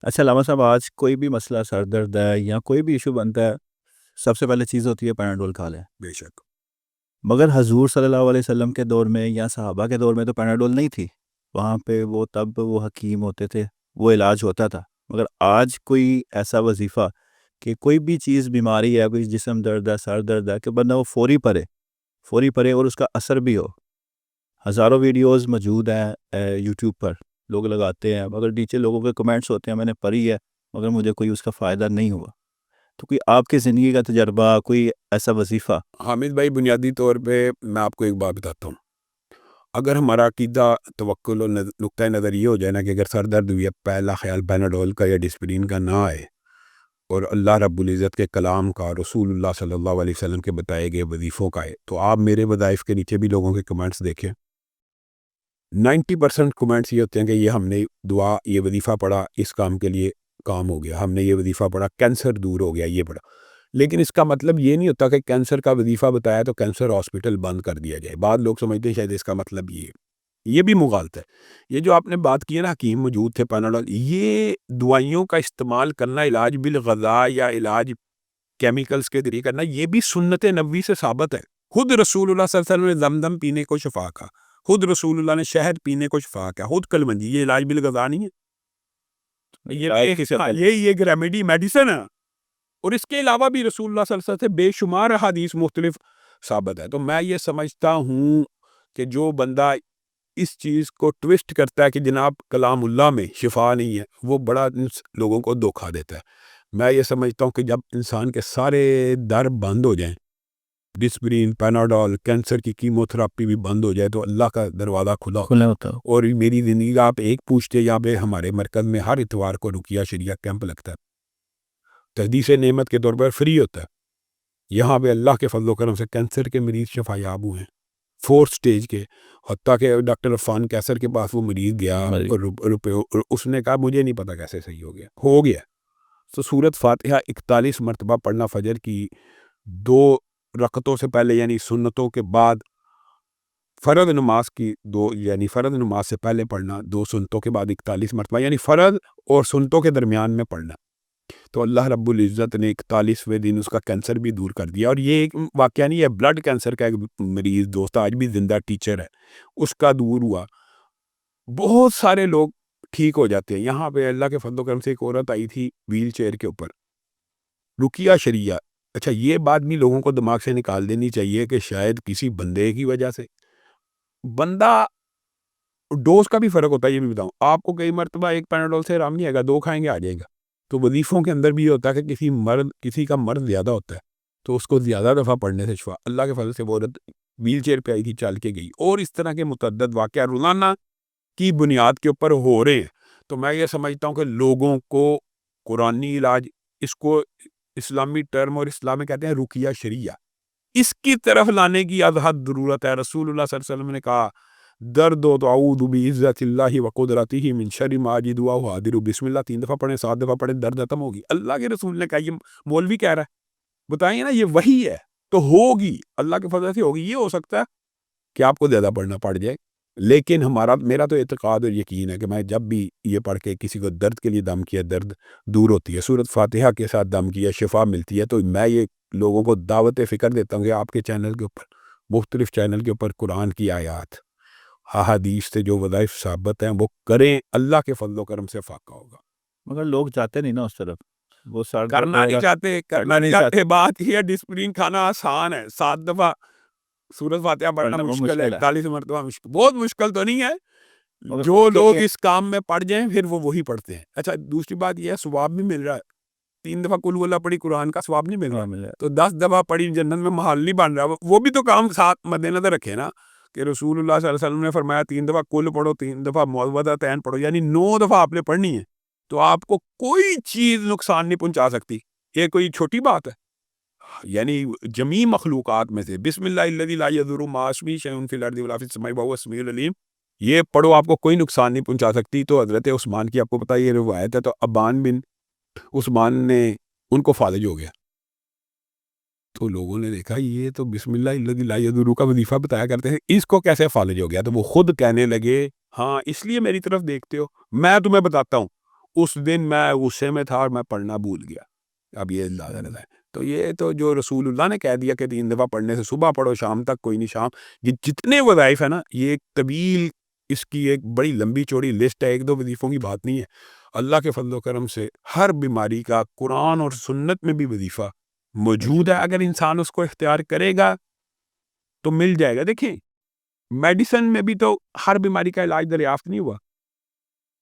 اچھا علامہ صاحب، آج کوئی بھی مسئلہ سر درد ہے یا کوئی بھی ایشو بنتا ہے، سب سے پہلے چیز ہوتی ہے پیناڈول کھا لیں. بے شک. مگر حضور صلی اللہ علیہ وسلم کے دور میں یا صحابہ کے دور میں تو پیناڈول نہیں تھی. وہاں پہ وہ تب وہ حکیم ہوتے تھے، وہ علاج ہوتا تھا. مگر آج کوئی ایسا وظیفہ کہ کوئی بھی چیز بیماری ہے، کوئی جسم درد ہے، سر درد ہے، کہ بندہ وہ فوری پڑھے اور اس کا اثر بھی ہو. ہزاروں ویڈیوز موجود ہیں یوٹیوب پر، لوگ لگاتے ہیں، مگر نیچے لوگوں کے کمنٹس ہوتے ہیں میں نے پڑھی ہے مگر مجھے کوئی اس کا فائدہ نہیں ہوا. تو کوئی آپ کی زندگی کا تجربہ، کوئی ایسا وظیفہ؟ حامد بھائی، بنیادی طور پہ میں آپ کو ایک بات بتاتا ہوں. اگر ہمارا عقیدہ، توکل اور نقطۂ نظر یہ ہو جائے نا کہ اگر سر درد ہوئی ہے، پہلا خیال پیناڈول کا یا ڈسپرین کا نہ آئے، اور اللہ رب العزت کے کلام کا، رسول اللہ صلی اللہ علیہ وسلم کے بتائے گئے وظیفوں کا ہے، تو آپ میرے وظائف کے نیچے بھی لوگوں کے کمنٹس دیکھیں. 90% کمنٹس یہ ہوتے ہیں کہ یہ ہم نے دعا، یہ وظیفہ پڑھا، اس کام کے لیے کام ہو گیا، ہم نے یہ وظیفہ پڑھا، کینسر دور ہو گیا، یہ پڑھا. لیکن اس کا مطلب یہ نہیں ہوتا کہ کینسر کا وظیفہ بتایا تو کینسر ہاسپٹل بند کر دیا جائے. بعض لوگ سمجھتے ہیں شاید اس کا مطلب یہ بھی مغالط ہے. یہ جو آپ نے بات کی ہے نا، حکیم موجود تھے پیناڈول، یہ دوائیوں کا استعمال کرنا، علاج بالغذا یا علاج کیمیکلز کے ذریعے کرنا، یہ بھی سنت نبوی سے ثابت ہے. خود رسول اللہ صلی اللہ علیہ وسلم نے زمزم پینے کو شفا کہا، خود رسول اللہ نے شہد پینے کو شفا کہا، خود کلمنجی. یہ علاج بالغذا نہیں ہے، یہ ایک ریمیڈی، میڈیسن ہے. اور اس کے علاوہ بھی رسول اللہ صلی اللہ علیہ وسلم سے بے شمار حدیث مختلف ثابت ہے. تو میں یہ سمجھتا ہوں کہ جو بندہ اس چیز کو ٹوسٹ کرتا ہے کہ جناب کلام اللہ میں شفا نہیں ہے، وہ بڑا لوگوں کو دھوکہ دیتا ہے. میں یہ سمجھتا ہوں کہ جب انسان کے سارے در بند ہو جائیں، ڈسپرین، پیناڈول، کینسر کی کیموتھراپی بھی بند ہو جائے، تو اللہ کا دروازہ کھلا ہوتا ہو. اور میری زندگی کا آپ ایک پوچھتے، یہاں پہ ہمارے مرکز میں ہر اتوار کو رقیہ شریعہ کیمپ لگتا ہے، تحدیث نعمت کے طور پر فری ہوتا ہے. یہاں پہ اللہ کے فضل و کرم سے کینسر کے مریض شفا یاب ہوئے ہیں 4 سٹیج کے. حتیٰ کہ ڈاکٹر عرفان کیسر کے پاس وہ مریض گیا اور روپے، اور اس نے کہا مجھے نہیں پتا کیسے صحیح ہو گیا. تو سورت فاتحہ 41 مرتبہ پڑھنا فجر کی 2 رکعتوں سے پہلے، یعنی سنتوں کے بعد، فرض نماز کی 2، یعنی فرض نماز سے پہلے پڑھنا، 2 سنتوں کے بعد 41 مرتبہ، یعنی فرض اور سنتوں کے درمیان میں پڑھنا. تو اللہ رب العزت نے 41ویں دن اس کا کینسر بھی دور کر دیا. اور یہ ایک واقعہ نہیں ہے، بلڈ کینسر کا ایک مریض دوست آج بھی زندہ ٹیچر ہے، اس کا دور ہوا. بہت سارے لوگ ٹھیک ہو جاتے ہیں. یہاں پہ اللہ کے فضل و کرم سے ایک عورت آئی تھی ویل چیئر کے اوپر، رقیہ شریعہ. اچھا، یہ بات بھی لوگوں کو دماغ سے نکال دینی چاہیے کہ شاید کسی بندے کی وجہ سے بندہ، ڈوز کا بھی فرق ہوتا ہے. یہ بھی بتاؤں آپ کو، کئی مرتبہ ایک پیناڈول سے آرام نہیں آئے گا، 2 کھائیں گے آ جائے گا. تو وظیفوں کے اندر بھی یہ ہوتا ہے کہ کسی کا مرض زیادہ ہوتا ہے تو اس کو زیادہ دفعہ پڑھنے سے شفا. اللہ کے فضل سے وہ عورت ویل چیئر پہ آئی تھی، چل کے گئی. اور اس طرح کے متعدد واقعہ روزانہ کی بنیاد کے اوپر ہو رہے ہیں. تو میں یہ سمجھتا ہوں کہ لوگوں کو قرآنی علاج، اس کو اسلامی ٹرم اور اسلام میں کہتے ہیں رقیہ شریعہ، اس کی طرف لانے کی ازحد ضرورت ہے. رسول اللہ صلی اللہ علیہ وسلم نے کہا درد ہو تو اعوذ بعزت اللہ و قدرتہ من شر ما اجد واحاذر، بسم اللہ 3 دفعہ پڑھیں، 7 دفعہ پڑھیں، درد ختم ہوگی. اللہ کے رسول نے کہا، یہ مولوی کہہ رہا ہے؟ بتائیں نا، یہ وحی ہے تو ہوگی، اللہ کے فضل سے ہوگی. یہ ہو سکتا ہے کہ آپ کو زیادہ پڑھنا پڑ جائے، لیکن میرا تو اعتقاد اور یقین ہے کہ میں جب بھی یہ پڑھ کے کسی کو درد کے لیے دم کیا، درد دور ہوتی ہے. سورت فاتحہ کے ساتھ دم کیا، شفا ملتی ہے. تو میں یہ لوگوں کو دعوت فکر دیتا ہوں کہ آپ کے چینل کے اوپر، مختلف چینل کے اوپر قرآن کی آیات، حدیث سے جو وظائف ثابت ہیں وہ کریں، اللہ کے فضل و کرم سے فاقہ ہوگا. مگر لوگ جاتے نہیں نا اس طرف، وہ سر درد کرنا ہوگا، نہیں چاہتے. بات یہ ہے، ڈسپرین کھانا آسان ہے، 7 دفعہ سورت فاتحہ پڑھنا پڑھنا وہ مشکل ہے، مشکل ہے. 41 مرتبہ مشکل، بہت مشکل تو نہیں ہے. مگر جو لوگ اس کام میں پڑ جائیں پھر وہ وہی پڑھتے ہیں. اچھا، دوسری بات یہ ہے، ثواب بھی مل رہا ہے. 3 دفعہ قل اللہ پڑھی، قرآن کا ثواب نہیں مل رہا. تو 10 دفعہ پڑھی، جنت میں محل نہیں بن رہا. وہ بھی تو کام ساتھ مد نظر رکھے نا، کہ رسول اللہ صلی اللہ علیہ وسلم نے فرمایا 3 دفعہ قل پڑھو، 3 دفعہ معوذتین پڑھو، یعنی 9 دفعہ آپ نے پڑھنی ہے. تو آپ کو کوئی چیز نقصان نہیں پہنچا سکتی. یہ کوئی چھوٹی بات ہے؟ یعنی جمیع مخلوقات میں سے بسم اللہ الذی لا یضر مع اسمہ شیء فی الارض ولا فی السماء وهو السمیع العلیم، یہ پڑھو، آپ کو کوئی نقصان نہیں پہنچا سکتی. تو حضرت عثمان کی آپ کو پتہ یہ روایت ہے، تو ابان بن عثمان نے ان کو فالج ہو گیا. تو لوگوں نے دیکھا یہ تو بسم اللہ الذی لا یضر کا وظیفہ بتایا کرتے ہیں، اس کو کیسے فالج ہو گیا؟ تو وہ خود کہنے لگے، ہاں اس لیے میری طرف دیکھتے ہو، میں تمہیں بتاتا ہوں. اس دن میں غصے میں تھا اور میں پڑھنا بھول گیا. اب یہ اندازہ رہتا ہے. تو یہ تو جو رسول اللہ نے کہہ دیا کہ 3 دفعہ پڑھنے سے صبح پڑھو شام تک کوئی نہیں. شام یہ جتنے وظائف ہیں نا یہ ایک طویل اس کی ایک بڑی لمبی چوڑی لسٹ ہے. 1-2 وظیفوں کی بات نہیں ہے. اللہ کے فضل و کرم سے ہر بیماری کا قرآن اور سنت میں بھی وظیفہ موجود ہے. اگر انسان اس کو اختیار کرے گا تو مل جائے گا. دیکھیں میڈیسن میں بھی تو ہر بیماری کا علاج دریافت نہیں ہوا,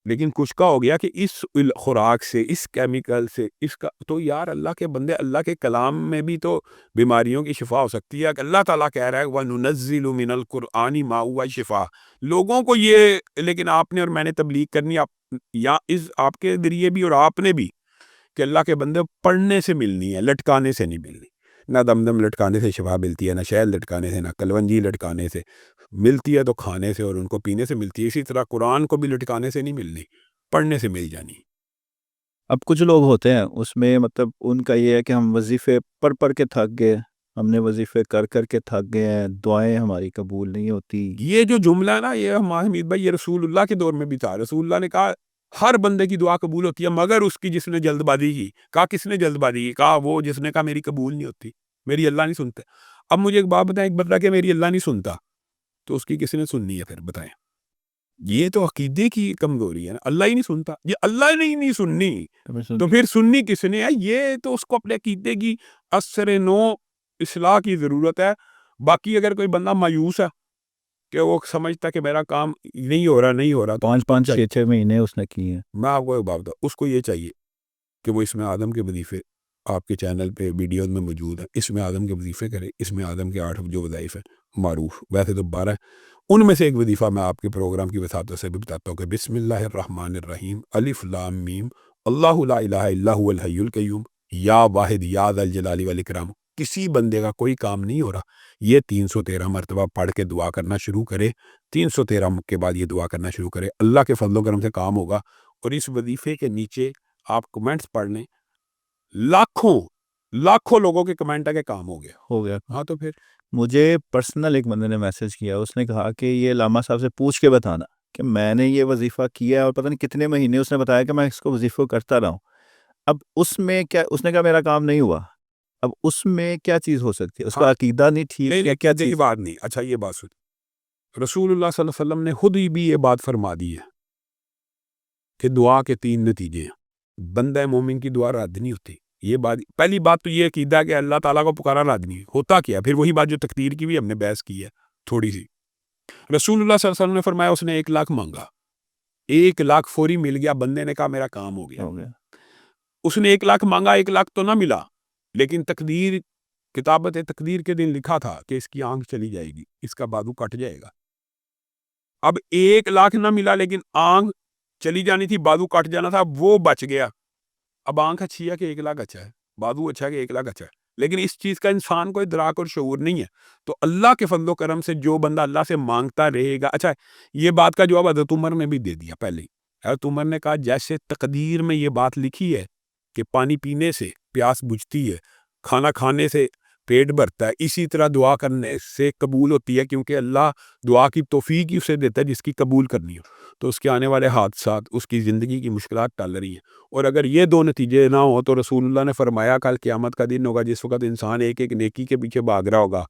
لیکن کچھ کا ہو گیا کہ اس خوراک سے, اس کیمیکل سے, اس کا تو یار اللہ کے بندے, اللہ کے کلام میں بھی تو بیماریوں کی شفا ہو سکتی ہے. کہ اللہ تعالیٰ کہہ رہا ہے وَنُنَزِّلُ مِنَ الْقُرْآنِ مَا هُوَ شِفَاءٌ. لوگوں کو یہ, لیکن آپ نے اور میں نے تبلیغ کرنی یا اس آپ کے ذریعے بھی اور آپ نے بھی, کہ اللہ کے بندے پڑھنے سے ملنی ہے, لٹکانے سے نہیں ملنی. نہ دم لٹکانے سے شفا ملتی ہے, نہ شہد لٹکانے سے, نہ کلونجی لٹکانے سے ملتی ہے, تو کھانے سے اور ان کو پینے سے ملتی ہے. اسی طرح قرآن کو بھی لٹکانے سے نہیں ملنی, پڑھنے سے مل جانی. اب کچھ لوگ ہوتے ہیں اس میں مطلب ان کا یہ ہے کہ ہم وظیفے پڑھ کے تھک گئے, ہم نے وظیفے کر کے تھک گئے ہیں, دعائیں ہماری قبول نہیں ہوتی. یہ جو جملہ ہے نا, یہ حمید بھائی یہ رسول اللہ کے دور میں بھی تھا. رسول اللہ نے کہا ہر بندے کی دعا قبول ہوتی ہے مگر اس کی جس نے جلد بازی کی. کہا کس نے جلد بازی کی؟ کہا وہ جس نے کہا میری قبول نہیں ہوتی, میری اللہ نہیں سنتے. اب مجھے ایک بات بتائیں, ایک بندہ کہ میری اللہ نہیں سنتا تو اس کی کس نے سننی ہے پھر بتائیں؟ یہ تو عقیدے کی کمزوری ہے نا. اللہ ہی نہیں سنتا, یہ اللہ نے ہی نہیں سننی تو پھر سننی کس نے ہے؟ یہ تو اس کو اپنے عقیدے کی اثر نو اصلاح کی ضرورت ہے. باقی اگر کوئی بندہ مایوس ہے کہ وہ سمجھتا کہ میرا کام نہیں ہو رہا 5-6 مہینے اس نے کیے ہیں, میں آپ کو ایک بات بتاؤں, اس کو یہ چاہیے کہ وہ اس میں آدم کے وظیفے آپ کے چینل پہ ویڈیوز میں موجود ہیں, اس میں آدم کے وظیفے کرے. اس میں آدم کے 8 جو وظائف ہیں معروف, ویسے تو 12 ان میں سے ایک وظیفہ میں آپ کے پروگرام کی وساطت سے بھی بتاتا ہوں کہ بسم اللہ الرحمن الرحیم الف لام میم اللہ لا الہ الا هو الحی القیوم یا واحد یا ذا الجلال والاکرام. کسی بندے کا کوئی کام نہیں ہو رہا, یہ 313 مرتبہ پڑھ کے دعا کرنا شروع کرے. 313 کے بعد یہ دعا کرنا شروع کرے, اللہ کے فضل و کرم سے کام ہوگا. اور اس وظیفے کے نیچے آپ کمنٹس پڑھ لیں, لاکھوں لوگوں کے کمنٹ ہے کہ کام ہو گیا. ہاں تو پھر مجھے پرسنل ایک بندے نے میسج کیا, اس نے کہا کہ یہ علامہ صاحب سے پوچھ کے بتانا کہ میں نے یہ وظیفہ کیا اور پتہ نہیں کتنے مہینے اس نے بتایا کہ میں اس کو وظیفہ کرتا رہا ہوں. اب اس میں کیا, اس نے کہا میرا کام نہیں ہوا, اب اس میں کیا چیز ہو سکتی ہے؟ اس کا عقیدہ نہیں ٹھیک ہے, کیا یہ بات نہیں. اچھا یہ بات سن, رسول اللہ صلی اللہ علیہ وسلم نے خود ہی بھی یہ بات فرما دی ہے کہ دعا کے 3 نتیجے ہیں. بندہ مومن کی دعا رد نہیں ہوتی. یہ بات, پہلی بات تو یہ عقیدہ کہ اللہ تعالیٰ کو پکارا رد نہیں ہوتا. کیا پھر وہی بات جو تقدیر کی بھی ہم نے بحث کی ہے تھوڑی سی. رسول اللہ صلی اللہ علیہ وسلم نے فرمایا اس نے 1 لاکھ مانگا, 1 لاکھ فوری مل گیا. بندے نے کہا میرا کام ہو گیا. اس نے 1 لاکھ مانگا, 1 لاکھ تو نہ ملا, لیکن تقدیر, کتابت تقدیر کے دن لکھا تھا کہ اس کی آنکھ چلی جائے گی, اس کا بازو کٹ جائے گا. اب 1 لاکھ نہ ملا لیکن آنکھ چلی جانی تھی, بازو کٹ جانا تھا, وہ بچ گیا. اب آنکھ اچھی ہے کہ 1 لاکھ اچھا ہے, بازو اچھا ہے کہ 1 لاکھ اچھا ہے, لیکن اس چیز کا انسان کو ادراک اور شعور نہیں ہے. تو اللہ کے فضل و کرم سے جو بندہ اللہ سے مانگتا رہے گا. اچھا یہ بات کا جواب حضرت عمر نے بھی دے دیا پہلے ہی. حضرت عمر نے کہا جیسے تقدیر میں یہ بات لکھی ہے کہ پانی پینے سے پیاس بجھتی ہے, کھانا کھانے سے پیٹ بھرتا ہے, اسی طرح دعا کرنے سے قبول ہوتی ہے, کیونکہ اللہ دعا کی توفیق ہی اسے دیتا ہے جس کی قبول کرنی ہو. تو اس کے آنے والے حادثات, اس کی زندگی کی مشکلات ٹل رہی ہیں. اور اگر یہ 2 نتیجے نہ ہوں تو رسول اللہ نے فرمایا کل قیامت کا دن ہوگا جس وقت انسان ایک نیکی کے پیچھے بھاگ رہا ہوگا,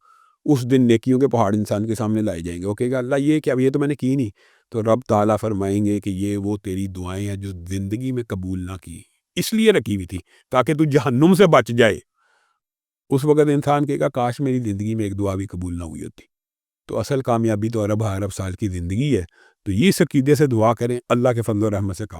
اس دن نیکیوں کے پہاڑ انسان کے سامنے لائے جائیں گے. وہ کہے گا اللہ یہ کیا, یہ تو میں نے کی نہیں. تو رب تعالیٰ فرمائیں گے کہ یہ وہ تیری دعائیں ہیں جو زندگی میں قبول نہ کی, اس لیے رکھی ہوئی تھی تاکہ تو جہنم سے بچ جائے. اس وقت انسان کہے گا کاش میری زندگی میں ایک دعا بھی قبول نہ ہوئی ہوتی. تو اصل کامیابی تو ارب سال کی زندگی ہے. تو یہ عقیدے سے دعا کریں, اللہ کے فضل و رحمت سے کام